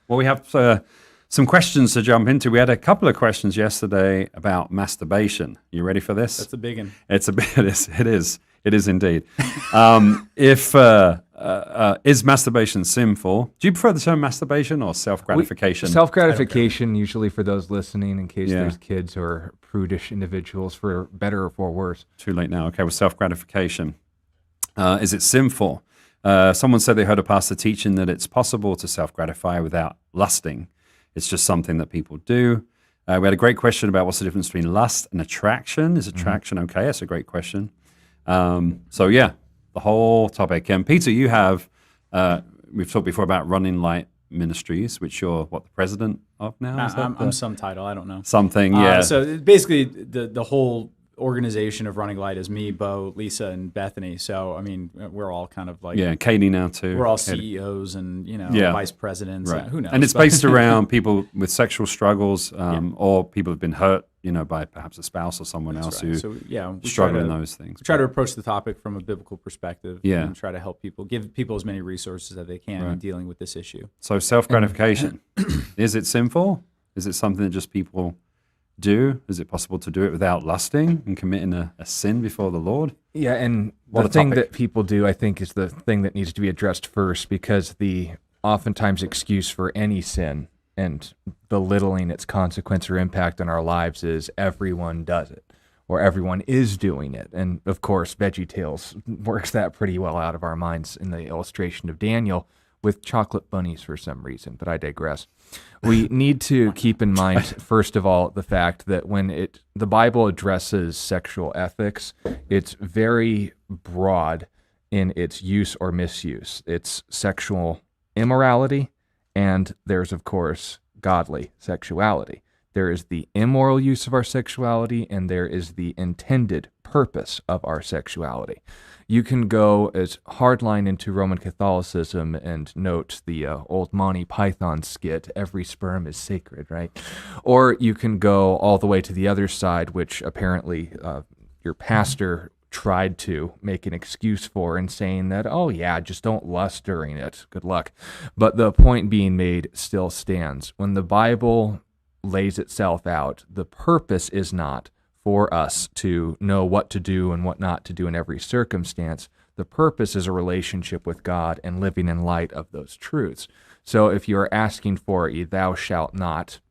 Well, we have some questions to jump into. We had a couple of questions yesterday about masturbation. You ready for this? That's a big one. It is indeed. Is masturbation sinful? Do you prefer the term masturbation or self-gratification? Self-gratification, usually for those listening, in case there's kids or prudish individuals, for better or for worse. Too late now. Okay, well, self-gratification. Is it sinful? Someone said they heard a pastor teaching that it's possible to self-gratify without lusting. It's just something that people do. We had a great question about what's the difference between lust and attraction. Is attraction okay? That's a great question. The whole topic. And Peter, you have, we've talked before about Running Light Ministries, which you're, the president of now? I'm some title, I don't know. Something, yeah. So basically, the whole organization of Running Light is me, Bo, Lisa, and Bethany. So, I mean, we're all kind of like... Yeah, Katie now too. We're all CEOs and, vice presidents. Right. Who knows? And it's based around people with sexual struggles or people who've been hurt, by perhaps a spouse or someone else who struggle in those things. We try to approach the topic from a biblical perspective and try to help people, give people as many resources as they can in dealing with this issue. So self-gratification, is it sinful? Is it something that just people do? Is it possible to do it without lusting and committing a sin before the Lord? Yeah, and the thing that people do, I think, is the thing that needs to be addressed first, because the oftentimes excuse for any sin and belittling its consequence or impact on our lives is everyone does it, or everyone is doing it. And of course, VeggieTales works that pretty well out of our minds in the illustration of Daniel with chocolate bunnies for some reason, but I digress. We need to keep in mind, first of all, the fact that when the Bible addresses sexual ethics, it's very broad in its use or misuse. It's sexual immorality, and there's, of course, godly sexuality. There is the immoral use of our sexuality, and there is the intended purpose of our sexuality. You can go as hardline into Roman Catholicism and note the old Monty Python skit, every sperm is sacred, right? Or you can go all the way to the other side, which apparently your pastor tried to make an excuse for in saying that, oh yeah, just don't lust during it. Good luck. But the point being made still stands. When the Bible lays itself out, the purpose is not for us to know what to do and what not to do in every circumstance. The purpose is a relationship with God and living in light of those truths. So if you're asking for a thou shalt not,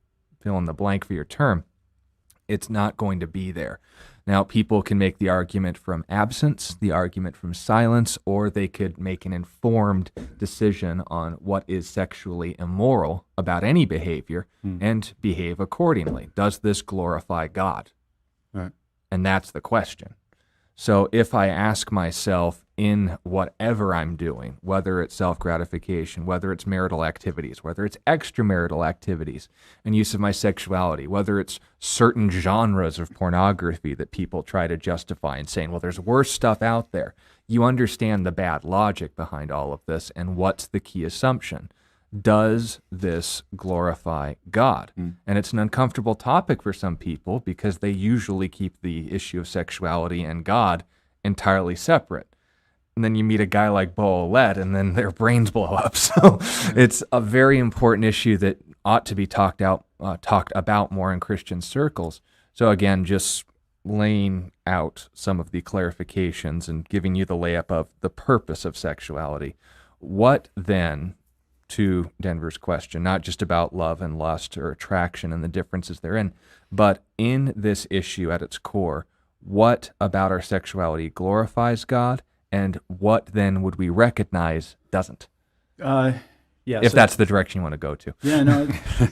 fill in the blank for your term, it's not going to be there. Now, people can make the argument from absence, the argument from silence, or they could make an informed decision on what is sexually immoral about any behavior and behave accordingly. Does this glorify God? Right. And that's the question. So if I ask myself in whatever I'm doing, whether it's self-gratification, whether it's marital activities, whether it's extramarital activities and use of my sexuality, whether it's certain genres of pornography that people try to justify and saying, well, there's worse stuff out there. You understand the bad logic behind all of this, and what's the key assumption? Does this glorify God? And it's an uncomfortable topic for some people because they usually keep the issue of sexuality and God entirely separate. And then you meet a guy like Bo Olet, and then their brains blow up. So it's a very important issue that ought to be talked about more in Christian circles. So again, just laying out some of the clarifications and giving you the layup of the purpose of sexuality. What then, to Denver's question, not just about love and lust or attraction and the differences therein, but in this issue at its core, what about our sexuality glorifies God, and what then would we recognize doesn't? If that's the direction you want to go to. Yeah, no,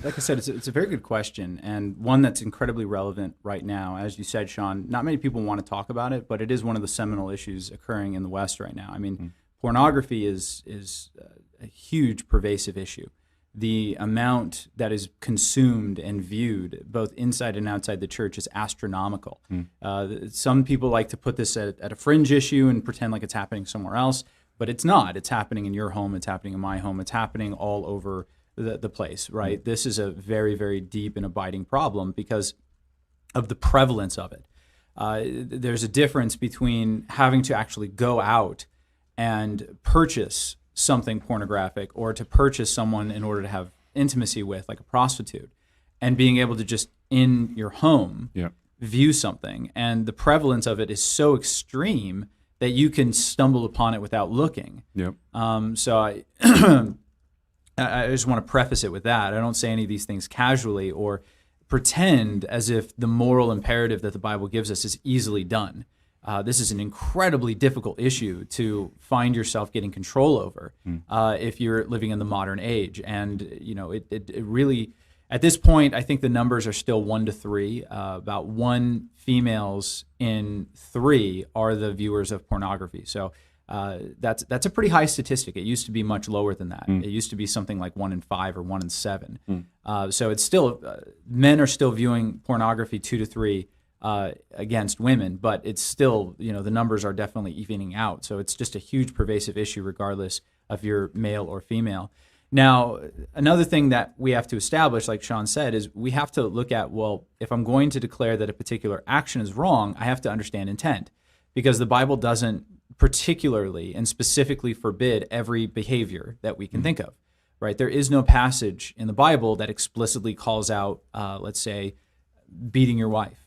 like I said, it's a very good question, and one that's incredibly relevant right now. As you said, Sean, not many people want to talk about it, but it is one of the seminal issues occurring in the West right now. I mean, pornography is a huge pervasive issue. The amount that is consumed and viewed both inside and outside the church is astronomical. Some people like to put this at a fringe issue and pretend like it's happening somewhere else, but it's not. It's happening in your home. It's happening in my home. It's happening all over the place, right? This is a very, very deep and abiding problem because of the prevalence of it. There's a difference between having to actually go out and purchase something pornographic or to purchase someone in order to have intimacy with, like a prostitute, and being able to just in your home view something. And the prevalence of it is so extreme that you can stumble upon it without looking. So I just want to preface it with that. I don't say any of these things casually or pretend as if the moral imperative that the Bible gives us is easily done. This is an incredibly difficult issue to find yourself getting control over if you're living in the modern age. And, it really, at this point, I think the numbers are still 1 to 3. About 1 females in 3 are the viewers of pornography. So that's a pretty high statistic. It used to be much lower than that. It used to be something like 1 in 5 or 1 in 7. So it's still, men are still viewing pornography 2 to 3 against women, but it's still, the numbers are definitely evening out. So it's just a huge pervasive issue regardless of you're male or female. Now, another thing that we have to establish, like Sean said, is we have to look at, well, if I'm going to declare that a particular action is wrong, I have to understand intent, because the Bible doesn't particularly and specifically forbid every behavior that we can think of, right? There is no passage in the Bible that explicitly calls out, let's say, beating your wife.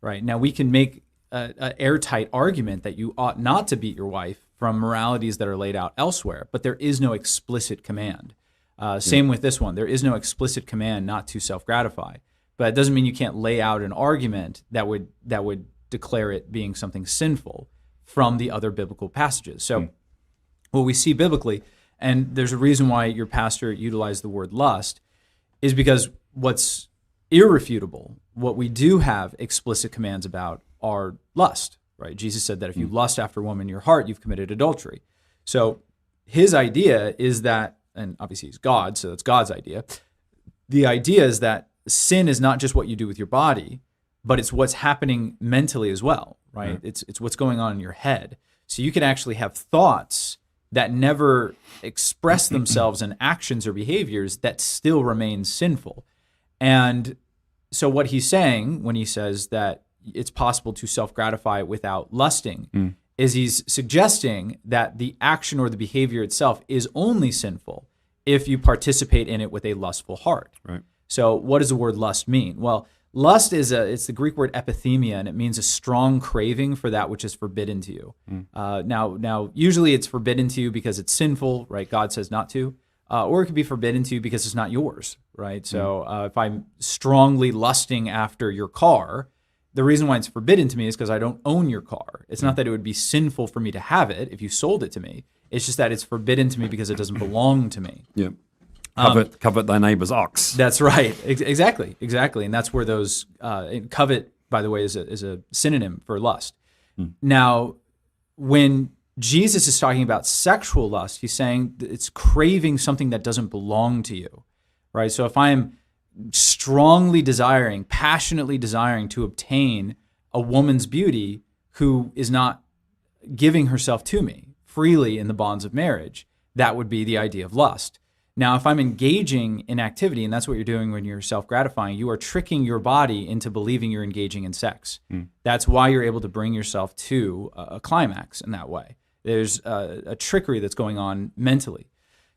Right. Now, we can make an airtight argument that you ought not to beat your wife from moralities that are laid out elsewhere, but there is no explicit command. Same with this one. There is no explicit command not to self-gratify, but it doesn't mean you can't lay out an argument that would declare it being something sinful from the other biblical passages. So what we see biblically, and there's a reason why your pastor utilized the word lust, is because what's irrefutable, what we do have explicit commands about, are lust, right? Jesus said that if you lust after a woman in your heart, you've committed adultery. So his idea is that, and obviously he's God, so it's God's idea. The idea is that sin is not just what you do with your body, but it's what's happening mentally as well, right? It's what's going on in your head. So you can actually have thoughts that never express themselves in actions or behaviors that still remain sinful. And so what he's saying when he says that it's possible to self-gratify without lusting is he's suggesting that the action or the behavior itself is only sinful if you participate in it with a lustful heart. Right. So what does the word lust mean? Well, lust it's the Greek word epithemia, and it means a strong craving for that which is forbidden to you. Now, usually it's forbidden to you because it's sinful, right? God says not to. Or it could be forbidden to you because it's not yours, right? So if I'm strongly lusting after your car, the reason why it's forbidden to me is because I don't own your car. It's not that it would be sinful for me to have it if you sold it to me. It's just that it's forbidden to me because it doesn't belong to me. Yeah. Covet thy neighbor's ox. That's right. Exactly. And that's where those covet, by the way, is a synonym for lust. Now, when Jesus is talking about sexual lust, he's saying that it's craving something that doesn't belong to you, right? So if I am strongly desiring, passionately desiring to obtain a woman's beauty who is not giving herself to me freely in the bonds of marriage, that would be the idea of lust. Now, if I'm engaging in activity, and that's what you're doing when you're self-gratifying, you are tricking your body into believing you're engaging in sex. That's why you're able to bring yourself to a climax in that way. There's a trickery that's going on mentally.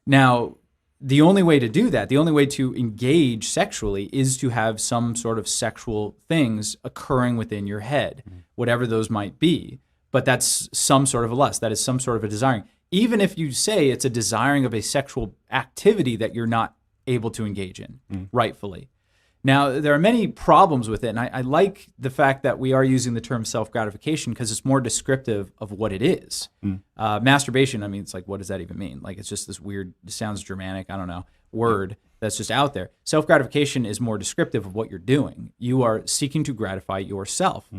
Now, the only way to do that, the only way to engage sexually is to have some sort of sexual things occurring within your head, whatever those might be. But that's some sort of a lust. That is some sort of a desiring. Even if you say it's a desiring of a sexual activity that you're not able to engage in rightfully. Now, there are many problems with it, and I like the fact that we are using the term self-gratification because it's more descriptive of what it is. Masturbation, I mean, it's like, what does that even mean? Like, it's just this weird, it sounds Germanic, I don't know, word that's just out there. Self-gratification is more descriptive of what you're doing. You are seeking to gratify yourself.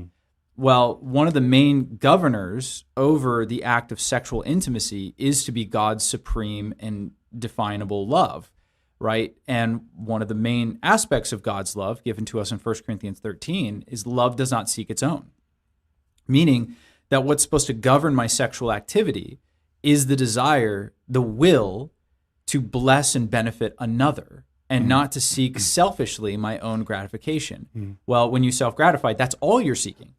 Well, one of the main governors over the act of sexual intimacy is to be God's supreme and definable love, right? And one of the main aspects of God's love given to us in 1 Corinthians 13 is love does not seek its own, meaning that what's supposed to govern my sexual activity is the desire, the will to bless and benefit another, and not to seek selfishly my own gratification. Well, when you self-gratify, that's all you're seeking.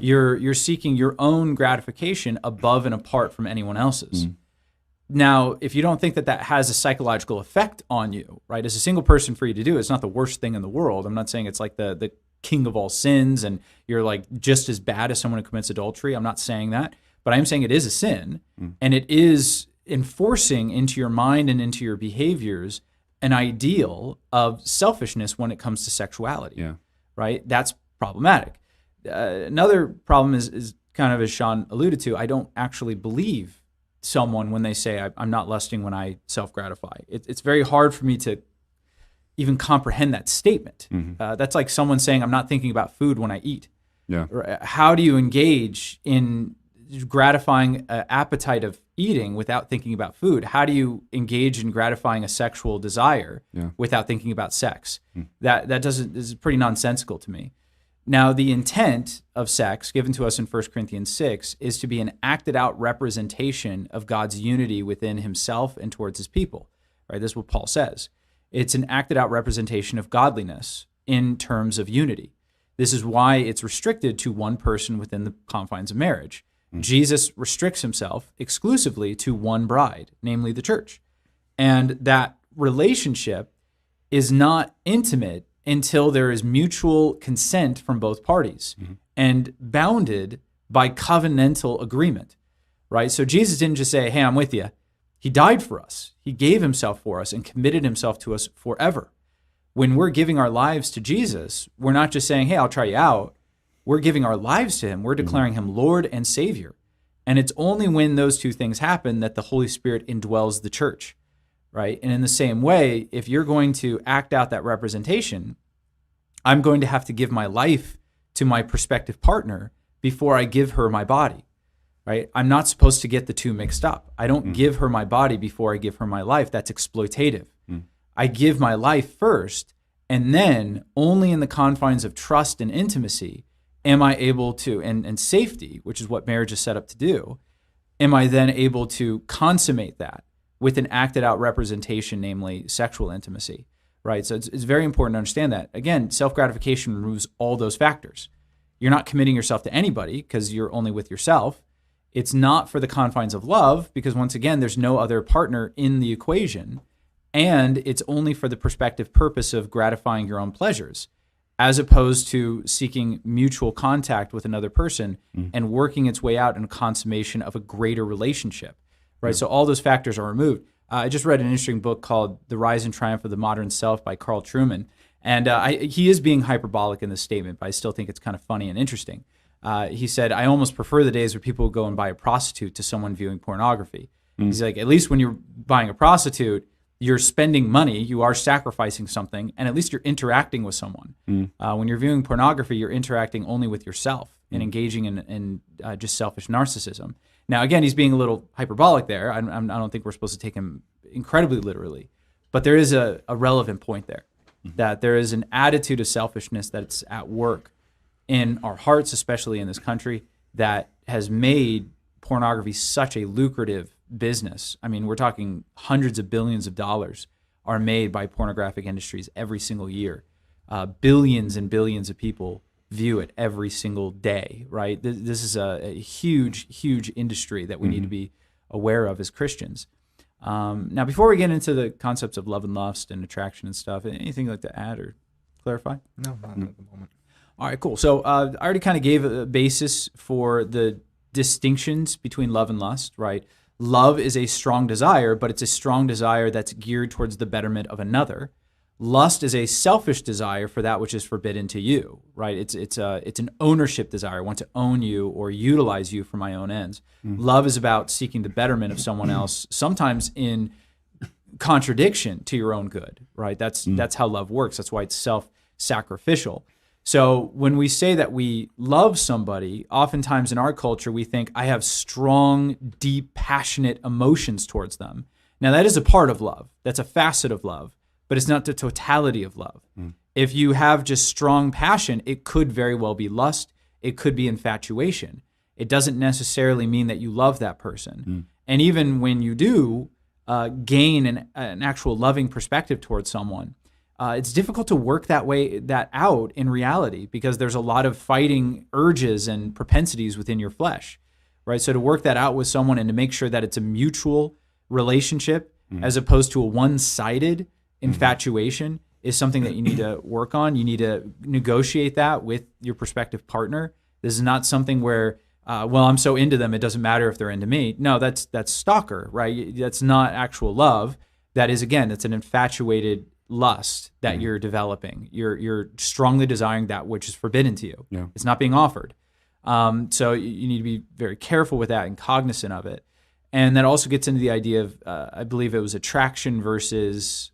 You're seeking your own gratification above and apart from anyone else's. Now, if you don't think that that has a psychological effect on you, right, as a single person for you to do, it's not the worst thing in the world. I'm not saying it's like the king of all sins and you're like just as bad as someone who commits adultery. I'm not saying that, but I am saying it is a sin, and it is enforcing into your mind and into your behaviors an ideal of selfishness when it comes to sexuality. Yeah. Right? That's problematic. Another problem is kind of as Sean alluded to, I don't actually believe someone when they say I'm not lusting when I self-gratify. It's very hard for me to even comprehend that statement. That's like someone saying I'm not thinking about food when I eat. Yeah. How do you engage in gratifying an appetite of eating without thinking about food? How do you engage in gratifying a sexual desire without thinking about sex? That is pretty nonsensical to me. Now, the intent of sex given to us in 1 Corinthians 6 is to be an acted out representation of God's unity within himself and towards his people. Right? This is what Paul says. It's an acted out representation of godliness in terms of unity. This is why it's restricted to one person within the confines of marriage. Jesus restricts himself exclusively to one bride, namely the church. And that relationship is not intimate until there is mutual consent from both parties and bounded by covenantal agreement, right? So Jesus didn't just say, hey, I'm with you. He died for us. He gave himself for us and committed himself to us forever. When we're giving our lives to Jesus, we're not just saying, hey, I'll try you out. We're giving our lives to him. We're declaring him Lord and Savior. And it's only when those two things happen that the Holy Spirit indwells the church, right? And in the same way, if you're going to act out that representation, I'm going to have to give my life to my prospective partner before I give her my body, right? I'm not supposed to get the two mixed up. I don't give her my body before I give her my life. That's exploitative. I give my life first, and then only in the confines of trust and intimacy am I able to, and safety, which is what marriage is set up to do, am I then able to consummate that with an acted out representation, namely sexual intimacy, right? So it's very important to understand that. Again, self-gratification removes all those factors. You're not committing yourself to anybody because you're only with yourself. It's not for the confines of love because, once again, there's no other partner in the equation. And it's only for the prospective purpose of gratifying your own pleasures, as opposed to seeking mutual contact with another person and working its way out in a consummation of a greater relationship, right? So all those factors are removed. I just read an interesting book called The Rise and Triumph of the Modern Self by Carl Trueman. And he is being hyperbolic in this statement, but I still think it's kind of funny and interesting. He said, I almost prefer the days where people go and buy a prostitute to someone viewing pornography. He's like, at least when you're buying a prostitute, you're spending money, you are sacrificing something, and at least you're interacting with someone. When you're viewing pornography, you're interacting only with yourself and engaging in just selfish narcissism. Now, again, he's being a little hyperbolic there. I don't think we're supposed to take him incredibly literally, but there is a relevant point there, that there is an attitude of selfishness that's at work in our hearts, especially in this country, that has made pornography such a lucrative business. I mean, we're talking hundreds of billions of dollars are made by pornographic industries every single year. Billions and billions of people view it every single day, right? This is a huge, huge industry that we need to be aware of as Christians. Now, before we get into the concepts of love and lust and attraction and stuff, anything you'd like to add or clarify? No, not at the moment. All right, cool. So I already kind of gave a basis for the distinctions between love and lust, right? Love is a strong desire, but it's a strong desire that's geared towards the betterment of another. Lust is a selfish desire for that which is forbidden to you, right? It's an ownership desire. I want to own you or utilize you for my own ends. Love is about seeking the betterment of someone else, sometimes in contradiction to your own good, right? That's how love works. That's why it's self-sacrificial. So when we say that we love somebody, oftentimes in our culture, we think, I have strong, deep, passionate emotions towards them. Now, that is a part of love. That's a facet of love, but it's not the totality of love. If you have just strong passion, it could very well be lust. It could be infatuation. It doesn't necessarily mean that you love that person. And even when you do gain an actual loving perspective towards someone, it's difficult to work that out in reality because there's a lot of fighting urges and propensities within your flesh, right? So to work that out with someone and to make sure that it's a mutual relationship as opposed to a one-sided infatuation is something that you need to work on. You need to negotiate that with your prospective partner. This is not something where, well, I'm so into them, it doesn't matter if they're into me. No, that's stalker, right? That's not actual love. That is, again, it's an infatuated lust that you're developing. You're strongly desiring that which is forbidden to you. Yeah. It's not being offered. So you need to be very careful with that and cognizant of it. And that also gets into the idea of, I believe it was attraction versus...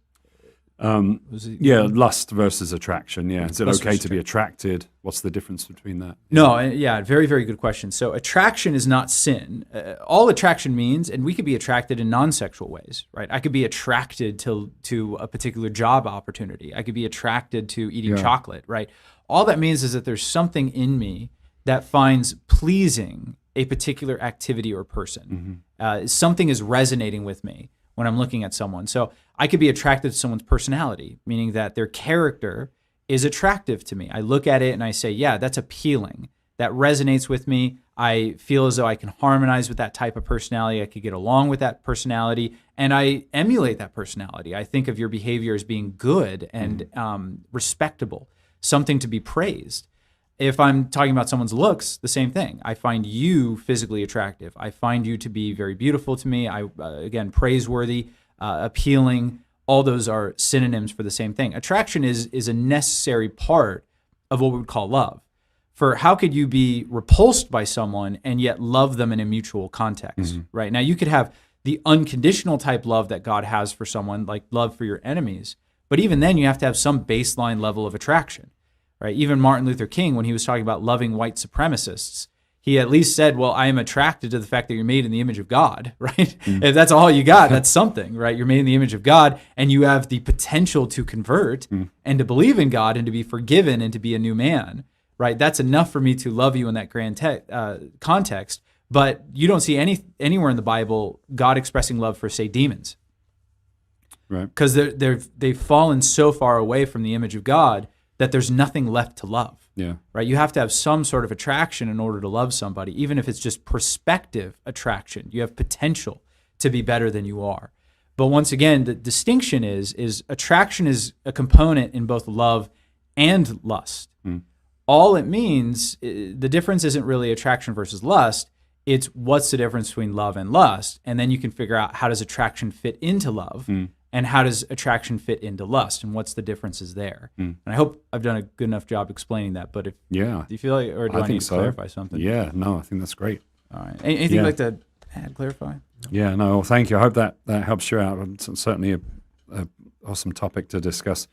lust versus attraction. Yeah. Is it Lust okay versus to be attracted? What's the difference between that? No, very, very good question. So attraction is not sin. All attraction means, and we could be attracted in non-sexual ways, right? I could be attracted to a particular job opportunity. I could be attracted to eating chocolate, right? All that means is that there's something in me that finds pleasing a particular activity or person. Something is resonating with me when I'm looking at someone. So I could be attracted to someone's personality, meaning that their character is attractive to me. I look at it and I say, yeah, that's appealing. That resonates with me. I feel as though I can harmonize with that type of personality. I could get along with that personality, and I emulate that personality. I think of your behavior as being good and respectable, something to be praised. If I'm talking about someone's looks, the same thing. I find you physically attractive. I find you to be very beautiful to me. Again, praiseworthy, appealing. All those are synonyms for the same thing. Attraction is a necessary part of what we would call love. For how could you be repulsed by someone and yet love them in a mutual context, right? Now, you could have the unconditional type love that God has for someone, like love for your enemies. But even then, you have to have some baseline level of attraction. Right? Even Martin Luther King, when he was talking about loving white supremacists, he at least said, well, I am attracted to the fact that you're made in the image of God, right? If that's all you got, that's something, right? You're made in the image of God, and you have the potential to convert and to believe in God and to be forgiven and to be a new man, right? That's enough for me to love you in that grand context. But you don't see anywhere in the Bible God expressing love for, say, demons. Right. Because they've fallen so far away from the image of God that there's nothing left to love. Yeah. Right? You have to have some sort of attraction in order to love somebody, even if it's just prospective attraction. You have potential to be better than you are. But once again, the distinction is attraction is a component in both love and lust. All it means, the difference isn't really attraction versus lust. It's what's the difference between love and lust. And then you can figure out, how does attraction fit into love? And how does attraction fit into lust, and what's the differences there? And I hope I've done a good enough job explaining that. But do you feel like, or do I need to clarify something? Yeah, no, I think that's great. All right. Anything you'd like to add, clarify? Yeah, no, thank you. I hope that helps you out. It's certainly a awesome topic to discuss.